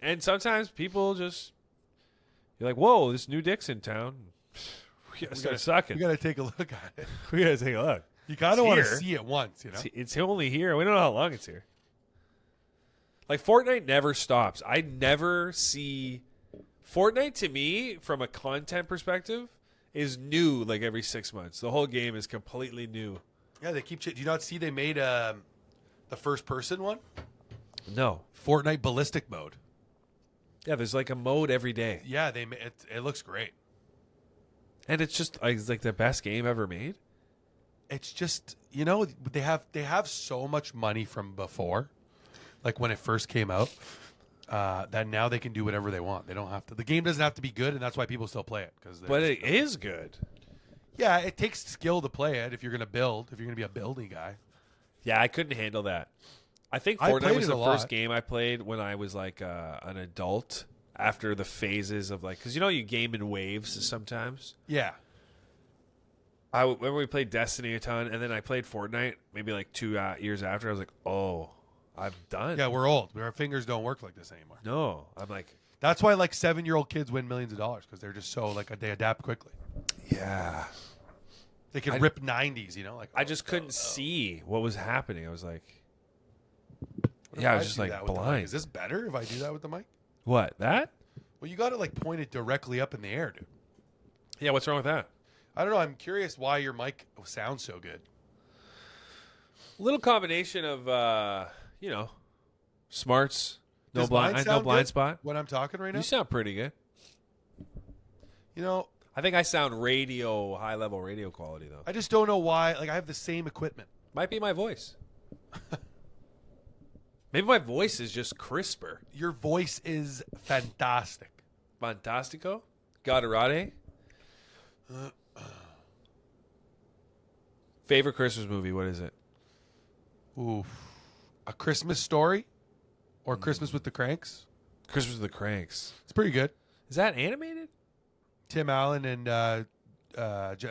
And sometimes people just you're like, whoa, this new dick's in town. We gotta start sucking. We gotta take a look at it. We gotta take a look. You kind of want to here. see it once, you know. It's only here. We don't know how long it's here. Like Fortnite never stops. I never see Fortnite to me from a content perspective is new like every 6 months. The whole game is completely new. Yeah, they keep. Do you not see they made the first person one? No. Fortnite ballistic mode. Yeah, there's like a mode every day. Yeah, it looks great. And it's just like the best game ever made. It's just, they have so much money from before, like when it first came out, that now they can do whatever they want. They don't have to. The game doesn't have to be good, and that's why people still play it. But it is good. Yeah, it takes skill to play it if you're going to build. If you're going to be a building guy. Yeah, I couldn't handle that. I think I Fortnite played was it the a lot. first game I played when I was like an adult. After the phases of like, because you game in waves sometimes. Yeah. I remember we played Destiny a ton, and then I played Fortnite maybe like 2 years after. I was like, oh, I'm done. Yeah, we're old. Our fingers don't work like this anymore. No, I'm like, That's why like 7-year-old kids win millions of dollars, because they're just so like they adapt quickly. yeah. They can rip 90s, like I just couldn't see what was happening. I was like, What if yeah, I was do just that like with the mic? blind. Is this better if I do that with the mic? What, that? Well, you got to like point it directly up in the air, dude. Yeah, what's wrong with that? I don't know. I'm curious why your mic sounds so good. Little combination of, smarts, no Does mine blind sound good spot. when I'm talking right now? You sound pretty good. I think I sound high level radio quality though. I just don't know why. Like I have the same equipment. Might be my voice. Maybe my voice is just crisper. Your voice is fantastic. Fantastico? Gatorade? Favorite Christmas movie, what is it? Ooh, A Christmas Story or Christmas with the Cranks. Christmas with the Cranks. It's pretty good. Is that animated? Tim Allen and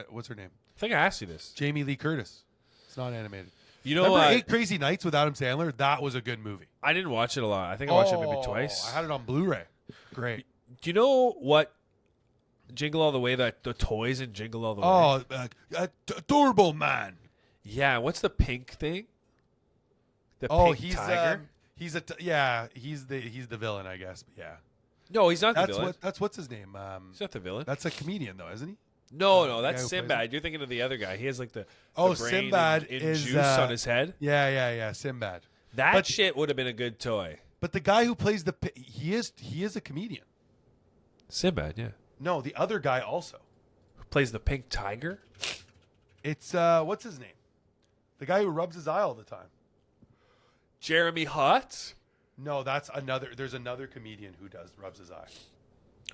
what's her name? I think I asked you this. Jamie Lee Curtis. It's not animated. You know, Remember 8 Crazy Nights with Adam Sandler? That was a good movie. I didn't watch it a lot. I think I watched it maybe twice. I had it on Blu-ray. Great. Do you know what Jingle All the Way, the toys in Jingle All the Way? Turbo Man. Yeah, what's the pink thing? The pink he's tiger? he's the villain, I guess. But yeah. No, he's not the villain. What's his name? He's not the villain. That's a comedian though, isn't he? No, the that's guy who plays Sinbad. You're thinking of the other guy. He has like the brain Sinbad in is juice on his head. Yeah, Sinbad. That shit would have been a good toy. But the guy who plays he is a comedian. Sinbad, yeah. No, the other guy also. Who plays the pink tiger? It's what's his name? The guy who rubs his eye all the time. Jeremy Hutt? No, that's another. There's another comedian who rubs his eye.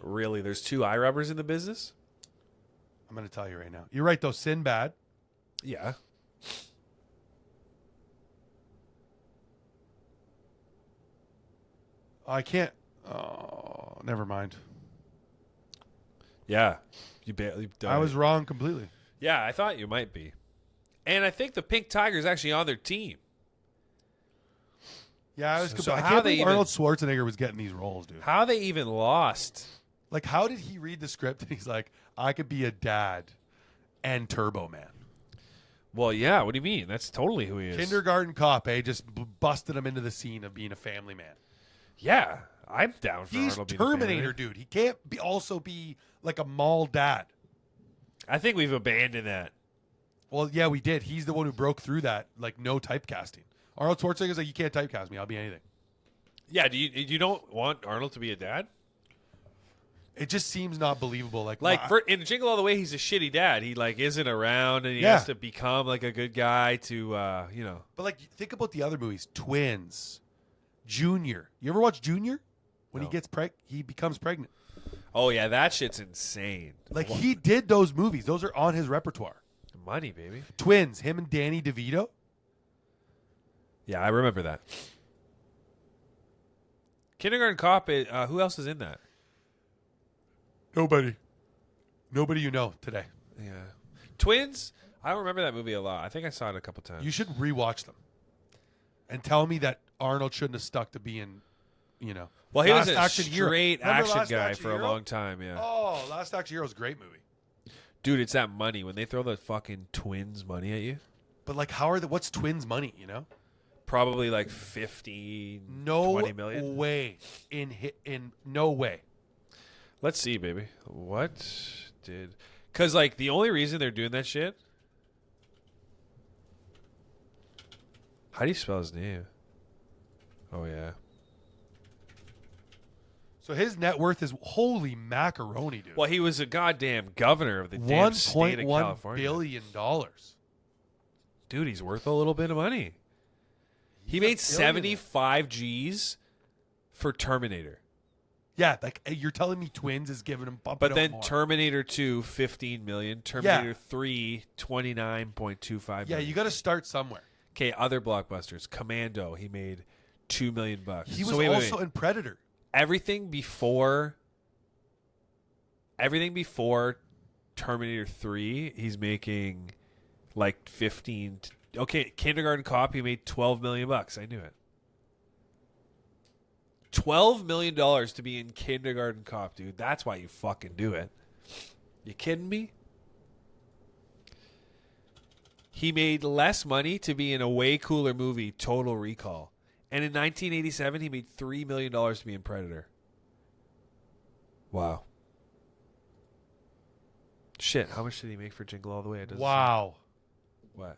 Really? There's 2 eye rubbers in the business? I'm going to tell you right now. You're right though. Sinbad. Yeah. I can't. Oh, never mind. Yeah. I was wrong completely. Yeah, I thought you might be. And I think the pink tiger is actually on their team. Yeah, I was. So I how can't they believe even- Arnold Schwarzenegger was getting these roles, dude. How they even lost? Like, how did he read the script and he's like, I could be a dad and Turbo Man? Well, yeah. What do you mean? That's totally who he is. Kindergarten Cop, just busted him into the scene of being a family man. Yeah, I'm down for He's Arnold being a family Terminator, man. dude. He can't also be like a mall dad. I think we've abandoned that. Well, yeah, we did. He's the one who broke through that, like, no typecasting. Arnold Schwarzenegger's like, you can't typecast me. I'll be anything. Yeah, you don't want Arnold to be a dad? It just seems not believable. In Jingle All the Way, he's a shitty dad. He like isn't around, and he Yeah. has to become like a good guy to But like, think about the other movies. Twins, Junior. You ever watch Junior? When No. he becomes pregnant. Oh yeah, that shit's insane. Like, he did those movies. Those are on his repertoire. Money, baby. Twins, him and Danny DeVito. Yeah, I remember that. Kindergarten Cop. Who else is in that? Nobody you know today. Yeah, Twins. I don't remember that movie a lot. I think I saw it a couple times. You should rewatch them and tell me that Arnold shouldn't have stuck to being, Well, he was Last a Action Hero. straight Remember action Last guy Action for a Hero? long time. Yeah. Oh, Last Action Hero is a great movie. Dude, it's that money when they throw the fucking Twins money at you. But like, what's Twins money? Probably like 50, No 20 million. way. No way. Let's see, baby. Because like the only reason they're doing that shit. How do you spell his name? Oh yeah. So his net worth is holy macaroni, dude. Well, he was a goddamn governor of the damn state of $1.1 California. billion. Dude, he's worth a little bit of money. He He's a made billionaire. 75 G's for Terminator. Yeah, like you're telling me Twins is giving him bumping But up then more. Terminator 2, 15 million. Terminator 3, 29.25 Yeah, million. you got to start somewhere. Okay, other blockbusters. Commando, he made $2 million. He was So wait. also in Predator. Everything before Terminator 3, he's making like 15. Okay, Kindergarten Cop, he made $12 million. I knew it. $12 million to be in Kindergarten Cop, dude. That's why you fucking do it. You kidding me? He made less money to be in a way cooler movie, Total Recall. And in 1987, he made $3 million to be in Predator. Wow. Shit, how much did he make for Jingle All the Way? It doesn't say. Wow. What?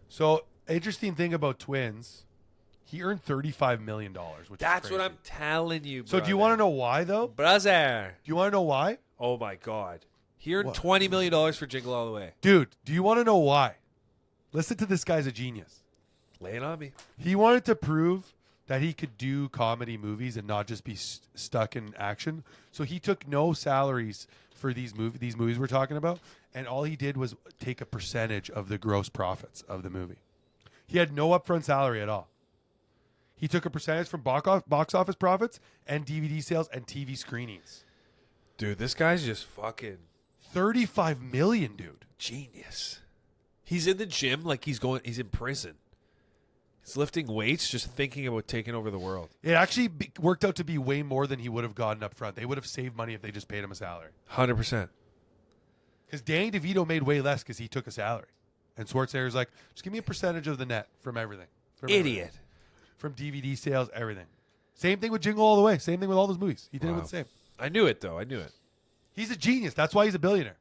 So, interesting thing about Twins, he earned $35 million, which That's is what crazy. I'm telling you, So, do you want to know why, though? Brother. Do you want to know why? Oh, my God. He earned What? $20 million for Jingle All the Way. Dude, do you want to know why? Listen to this guy's a genius. Lay it on me. He wanted to prove that he could do comedy movies and not just be stuck in action. So he took no salaries for these movies we're talking about, and all he did was take a percentage of the gross profits of the movie. He had no upfront salary at all. He took a percentage from box office profits and DVD sales and TV screenings. Dude, this guy's just fucking $35 million, dude. genius. He's in the gym like he's in prison. He's lifting weights, just thinking about taking over the world. It actually worked out to be way more than he would have gotten up front. They would have saved money if they just paid him a salary. 100%. Because Danny DeVito made way less because he took a salary. And Schwarzenegger's like, just give me a percentage of the net from everything. Idiot. From DVD sales, everything. Same thing with Jingle All the Way. Same thing with all those movies. He did it Wow. with the same. I knew it, though. I knew it. He's a genius. That's why he's a billionaire.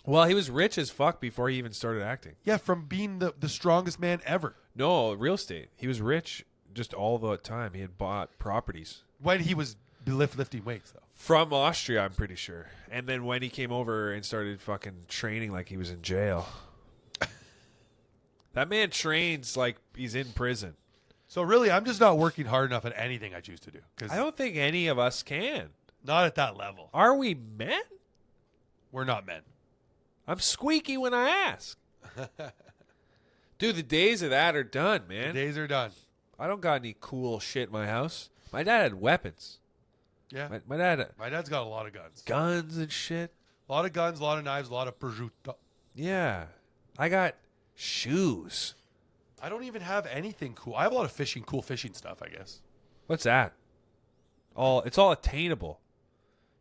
Well, he was rich as fuck before he even started acting. Yeah, from being the strongest man ever. No, real estate. He was rich just all the time. He had bought properties. When he was lifting weights, though. From Austria, I'm pretty sure. And then when he came over and started fucking training like he was in jail. That man trains like he's in prison. So really, I'm just not working hard enough at anything I choose to do. Because I don't think any of us can. not at that level. Are we men? We're not men. I'm squeaky when I ask. Dude, the days of that are done, man. The days are done. I don't got any cool shit in my house. My dad had weapons. Yeah. My dad had My dad's got a lot of guns. guns and shit. A lot of guns, a lot of knives, a lot of prosciutto. Yeah. I got shoes. I don't even have anything cool. I have a lot of cool fishing stuff, I guess. What's that? It's all attainable.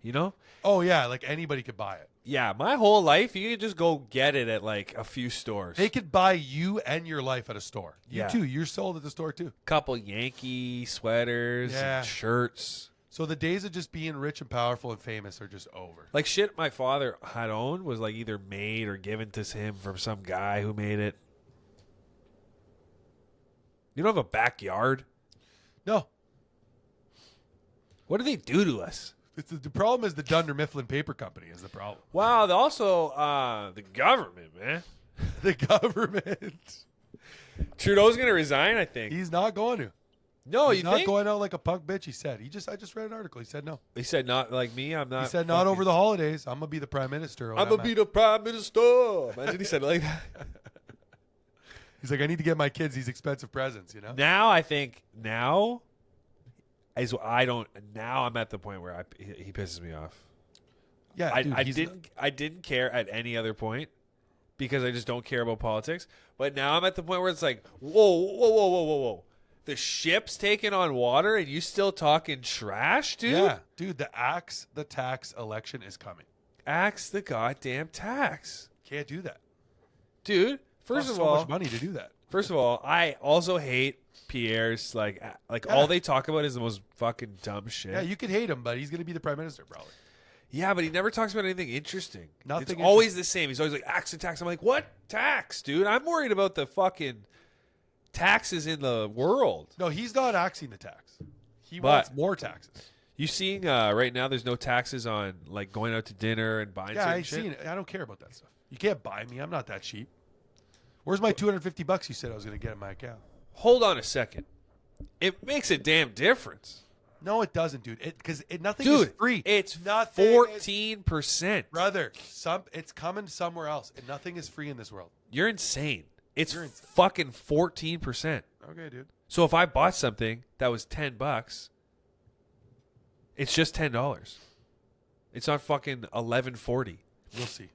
You know? Oh, yeah, like anybody could buy it. Yeah, my whole life, you could just go get it at like a few stores. They could buy you and your life at a store. You Yeah. too. You're sold at the store too. Couple Yankee sweaters, Yeah. and shirts. So the days of just being rich and powerful and famous are just over. Like shit my father had owned was like either made or given to him from some guy who made it. You don't have a backyard? No. What do they do to us? The problem is the Dunder Mifflin Paper Company is the problem. Wow, also the government, man. The government. Trudeau's gonna resign, I think. He's not going to. No, He's you not think? going out like a punk bitch, he said. I just read an article. He said no. He said not like me. I'm not. He said not fucking- over the holidays. I'm going to be the prime minister. when I'm gonna at- be the prime minister. Imagine he said it like that. He's like, I need to get my kids these expensive presents, you know? Now I think now I'm at the point where he pisses me off. Yeah, dude, I didn't care at any other point because I just don't care about politics. But now I'm at the point where it's like, whoa. The ship's taking on water and you still talking trash, dude? Yeah, dude, the tax election is coming. Axe the goddamn tax. Can't do that. Dude, first Costs of so all, much money to do that. First of all, I also hate Pierre's like all they talk about is the most fucking dumb shit. Yeah, you could hate him, but he's going to be the prime minister, probably. Yeah, but he never talks about anything interesting. Nothing It's always the same. He's always like axe and tax. I'm like, what tax, dude? I'm worried about the fucking taxes in the world. No, he's not axing the tax. He But- wants more taxes. You seeing right now? There's no taxes on like going out to dinner and buying. Yeah, certain I've shit. seen it. I don't care about that stuff. You can't buy me. I'm not that cheap. Where's my $250 you said I was going to get in my account? Hold on a second. It makes a damn difference, No, it doesn't, dude. Because nothing dude. is free. It's Nothing is- 14%, Brother, it's coming somewhere else. And nothing is free in this world. You're insane. It's You're insane. fucking 14%. Okay, dude. So if I bought something that was $10, it's just $10. It's not fucking $11.40. We'll see.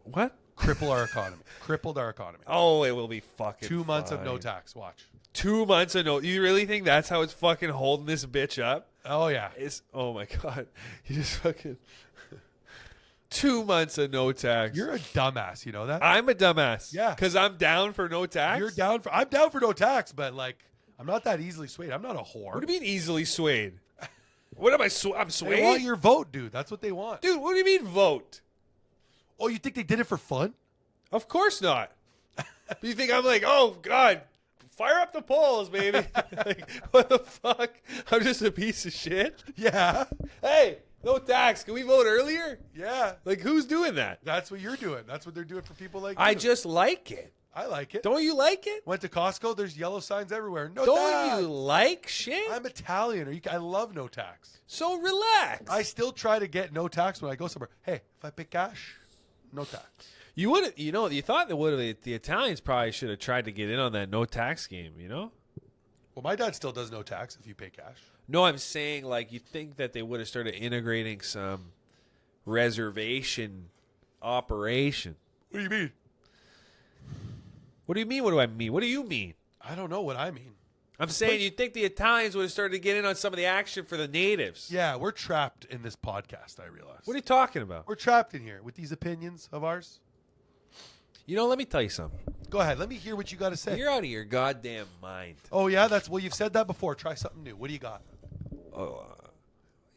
What? Cripple our economy. Crippled our economy. Oh, it will be fucking 2 months of no fine. tax. Watch. 2 months of no. You really think that's how it's fucking holding this bitch up? Oh, yeah. It's oh my god. You just fucking 2 months of no tax. You're a dumbass. You know that? I'm a dumbass. Yeah. Because I'm down for no tax. I'm down for no tax, but like, I'm not that easily swayed. I'm not a whore. What do you mean easily swayed? What am I? I'm They swayed. want your vote, dude. That's what they want. Dude, what do you mean vote? Oh, you think they did it for fun? Of course not. You think I'm like, oh god, fire up the polls, baby? Like, what the fuck? I'm just a piece of shit. Yeah. Hey, no tax. Can we vote earlier? Yeah. Like, who's doing that? That's what you're doing. That's what they're doing for people like I you. just like it. I like it. Don't you like it? Went to Costco. There's yellow signs everywhere. No Don't tax. you like shit? I'm Italian. I love no tax. So relax. I still try to get no tax when I go somewhere. Hey, if I pay cash, no tax. You would, you thought that the Italians probably should have tried to get in on that no tax game, you know? Well, my dad still does no tax if you pay cash. No, I'm saying like you think that they would have started integrating some reservation operation. What do you mean? What do you mean? What do I mean? What do you mean? I don't know what I mean. I'm saying you think the Italians would have started to get in on some of the action for the natives. Yeah, we're trapped in this podcast, I realize. What are you talking about? We're trapped in here with these opinions of ours. You know, let me tell you something. Go ahead. Let me hear what you got to say. You're out of your goddamn mind. Oh, yeah? You've said that before. Try something new. What do you got?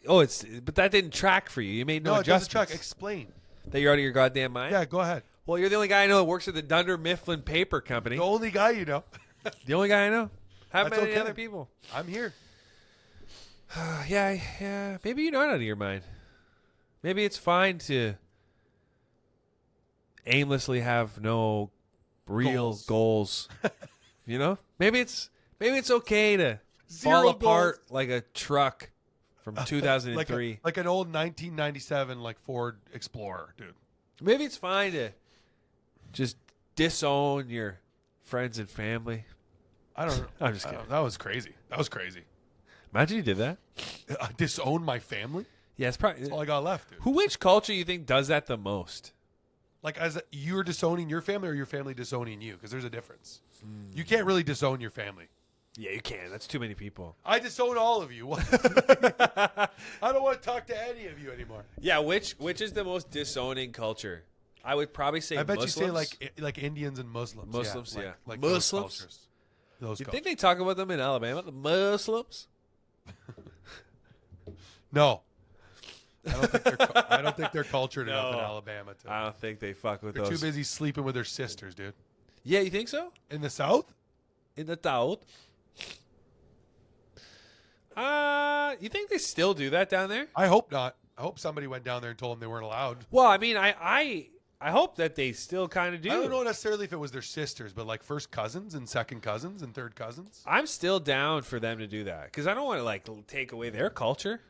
But that didn't track for you. You made no it doesn't adjustments. track. Explain. That you're out of your goddamn mind? Yeah, go ahead. Well, you're the only guy I know that works at the Dunder Mifflin Paper Company. The only guy you know. The only guy I know. How That's many okay. other people? I'm here. Yeah. Maybe you're not out of your mind. Maybe it's fine to aimlessly have no real goals. You know? Maybe it's okay to fall Zero apart goals. like a truck from 2003. like an old 1997 Ford Explorer, dude. Maybe it's fine to just disown your friends and family. I don't know. I'm just kidding. That was crazy. Imagine you did that. Disown my family? Yeah, it's probably. That's all I got left, dude. Which culture you think does that the most? Like, as you're disowning your family or your family disowning you? Because there's a difference. You can't really disown your family. Yeah, you can. That's too many people. I disown all of you. I don't want to talk to any of you anymore. Yeah, which is the most disowning culture? I would probably say I bet Muslims. you say like Indians and Muslims. Muslims, yeah. Like Muslims? Those cultures. Those You cultures. think they talk about them in Alabama, the Muslims? No. I don't think they're cultured enough in Alabama. I don't think they fuck with They're those. too busy sleeping with their sisters, dude. Yeah, you think so? In the South? In the South? You think they still do that down there? I hope not. I hope somebody went down there and told them they weren't allowed. Well, I mean, I hope that they still kind of do. I don't know necessarily if it was their sisters, but like first cousins and second cousins and third cousins. I'm still down for them to do that because I don't want to like take away their culture.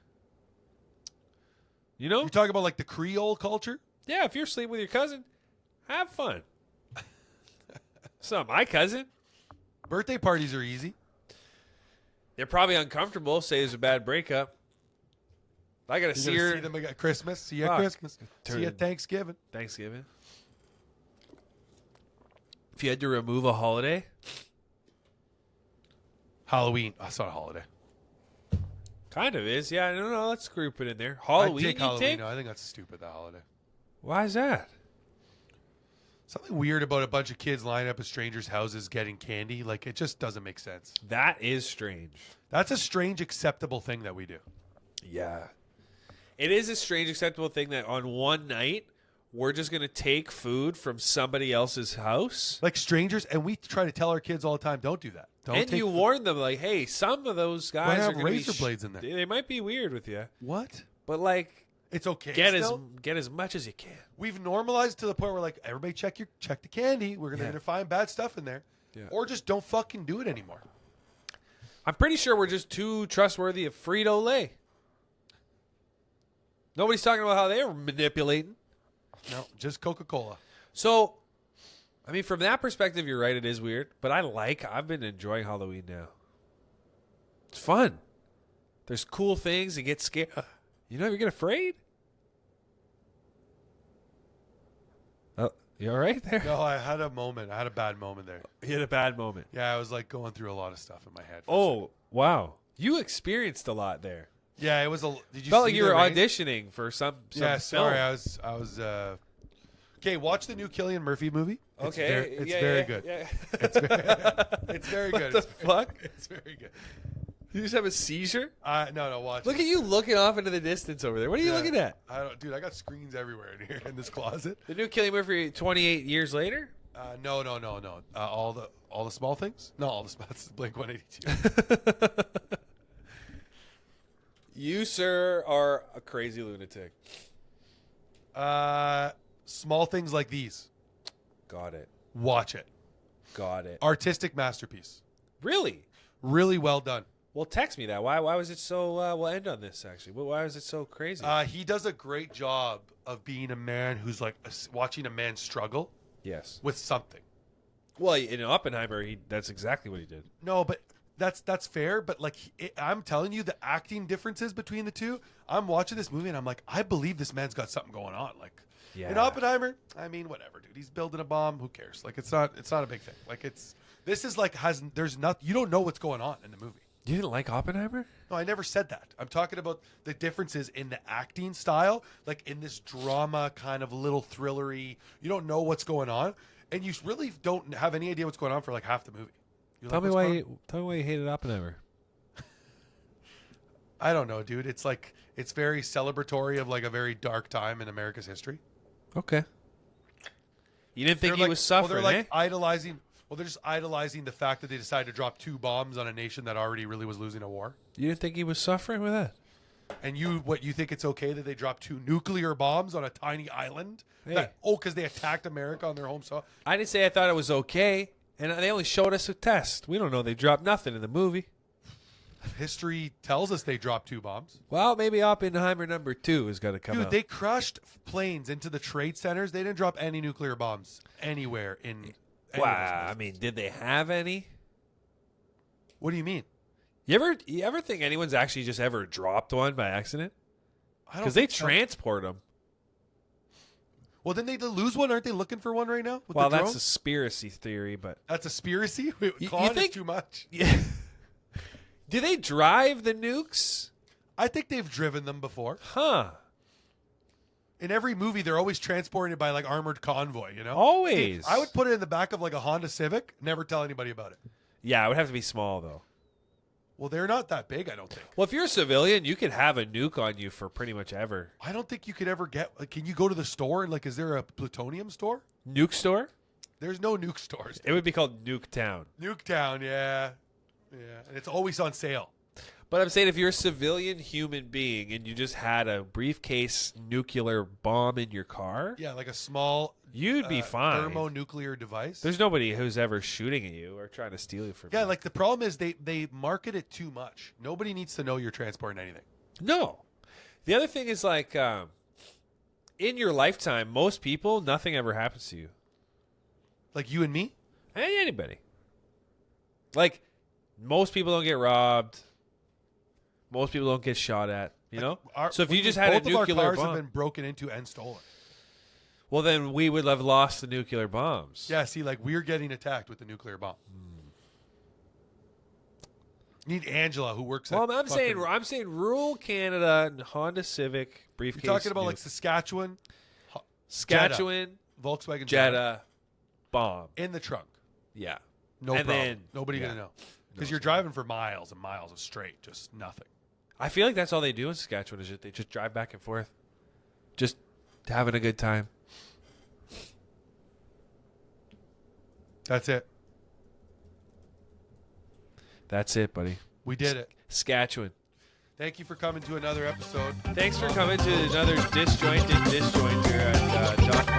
You know? You're talking about like the Creole culture? Yeah, if you're sleeping with your cousin, have fun. It's not my cousin. Birthday parties are easy. They're probably uncomfortable. Say there's a bad breakup. I gotta see her. See them at Christmas. See you at Fuck. Christmas. See you at Thanksgiving. Thanksgiving. If you had to remove a holiday, Halloween. Oh, it's not a holiday. kind of is. Yeah, I don't know. Let's group it in there. I'd Halloween. take you Halloween. take? No, I think that's stupid, that holiday. Why is that? Something weird about a bunch of kids lining up at strangers' houses getting candy. Like, it just doesn't make sense. That is strange. That's a strange, acceptable thing that we do. Yeah. It is a strange, acceptable thing that on one night, we're just going to take food from somebody else's house. Like strangers, and we try to tell our kids all the time, don't do that. And you warned them, like, hey, some of those guys have are going to be razor blades in there. They might be weird with you. What? But, like, it's okay. Get as much as you can. We've normalized to the point where, like, everybody check the candy. We're going to find bad stuff in there. Yeah. Or just don't fucking do it anymore. I'm pretty sure we're just too trustworthy of Frito-Lay. Nobody's talking about how they were manipulating. No, just Coca-Cola. So, I mean, from that perspective, you're right. It is weird. But I've been enjoying Halloween now. It's fun. There's cool things. You get scared. You never get afraid? Oh, you all right there? No, I had a moment. I had a bad moment there. You had a bad moment. Yeah, I was like going through a lot of stuff in my head. Oh, wow. You experienced a lot there. Yeah, it was a. Did you felt see like you were auditioning for some yeah, sorry. film. I was. Okay, watch the new Cillian Murphy movie. Okay, it's very good. Yeah. It's very good. What the fuck? It's very good. You just have a seizure? No, watch. Look at you looking off into the distance over there. What are you looking at? Dude, I got screens everywhere in here in this closet. The new Cillian Murphy 28 years later? No. All the small things? No, all the spots. Blink 182. You, sir, are a crazy lunatic. Small things like these. Got it. Watch it. Got it. Artistic masterpiece. Really? Really well done. Well, text me that. Why was it so... we'll end on this, actually. Why was it so crazy? He does a great job of being a man who's like watching a man struggle. Yes. With something. Well, in Oppenheimer, that's exactly what he did. No, but that's fair. But like, I'm telling you, the acting differences between the two. I'm watching this movie and I'm like, I believe this man's got something going on. Like, in Oppenheimer, I mean, whatever, dude. He's building a bomb. Who cares? Like, it's not a big thing. Like, this is like there's nothing. You don't know what's going on in the movie. You didn't like Oppenheimer? No, I never said that. I'm talking about the differences in the acting style, like in this drama kind of little thrillery. You don't know what's going on, and you really don't have any idea what's going on for like half the movie. Tell me why you hated Oppenheimer. I don't know, dude. It's like it's very celebratory of like a very dark time in America's history. Okay. You didn't think he was suffering? Well, they're like idolizing. Well, they're just idolizing the fact that they decided to drop 2 bombs on a nation that already really was losing a war. You didn't think he was suffering with that? And you think it's okay that they dropped 2 nuclear bombs on a tiny island? Hey. Because they attacked America on their home soil? I didn't say I thought it was okay, and they only showed us a test. We don't know they dropped nothing in the movie. History tells us they dropped 2 bombs. Well, maybe Oppenheimer number 2 is going to come out. Dude, they crushed planes into the trade centers. They didn't drop any nuclear bombs anywhere in... Wow, I mean, did they have any? What do you mean? You ever think anyone's actually just ever dropped one by accident? Because they transport them. Well, didn't they lose one? Aren't they looking for one right now? Well, that's a conspiracy theory, but... That's a conspiracy? Wait, you think is too much. Yeah. Do they drive the nukes? I think they've driven them before. Huh. In every movie, they're always transported by like armored convoy, you know? Always. I would put it in the back of like a Honda Civic, never tell anybody about it. Yeah, it would have to be small, though. Well, they're not that big, I don't think. Well, if you're a civilian, you could have a nuke on you for pretty much ever. I don't think you could ever get... Like, can you go to the store and like, is there a plutonium store? Nuke store? There's no nuke stores. It would be called Nuke Town. Nuke Town, yeah. Yeah, and it's always on sale. But I'm saying if you're a civilian human being and you just had a briefcase nuclear bomb in your car, yeah, like a small, you'd be fine. Thermonuclear device. There's nobody who's ever shooting at you or trying to steal you from you. Yeah, like the problem is they market it too much. Nobody needs to know you're transporting anything. No. The other thing is like in your lifetime, most people, nothing ever happens to you. Like you and me? Anybody. Like most people don't get robbed. Most people don't get shot at, you know? So if you just had a nuclear bomb... Both of our cars have been broken into and stolen. Well, then we would have lost the nuclear bombs. Yeah, see, like we're getting attacked with the nuclear bomb. You need Angela, who works at... Well, I'm saying rural Canada, Honda Civic, briefcase. You're talking about like Saskatchewan, Volkswagen Jetta, bomb. In the trunk. Yeah. No problem. Nobody going to know. Because you're driving for miles and miles of straight, just nothing. I feel like that's all they do in Saskatchewan is they just drive back and forth. Just having a good time. That's it. That's it, buddy. We did it. Saskatchewan. Thank you for coming to another episode. Thanks for coming to another disjointed disjointer at Doc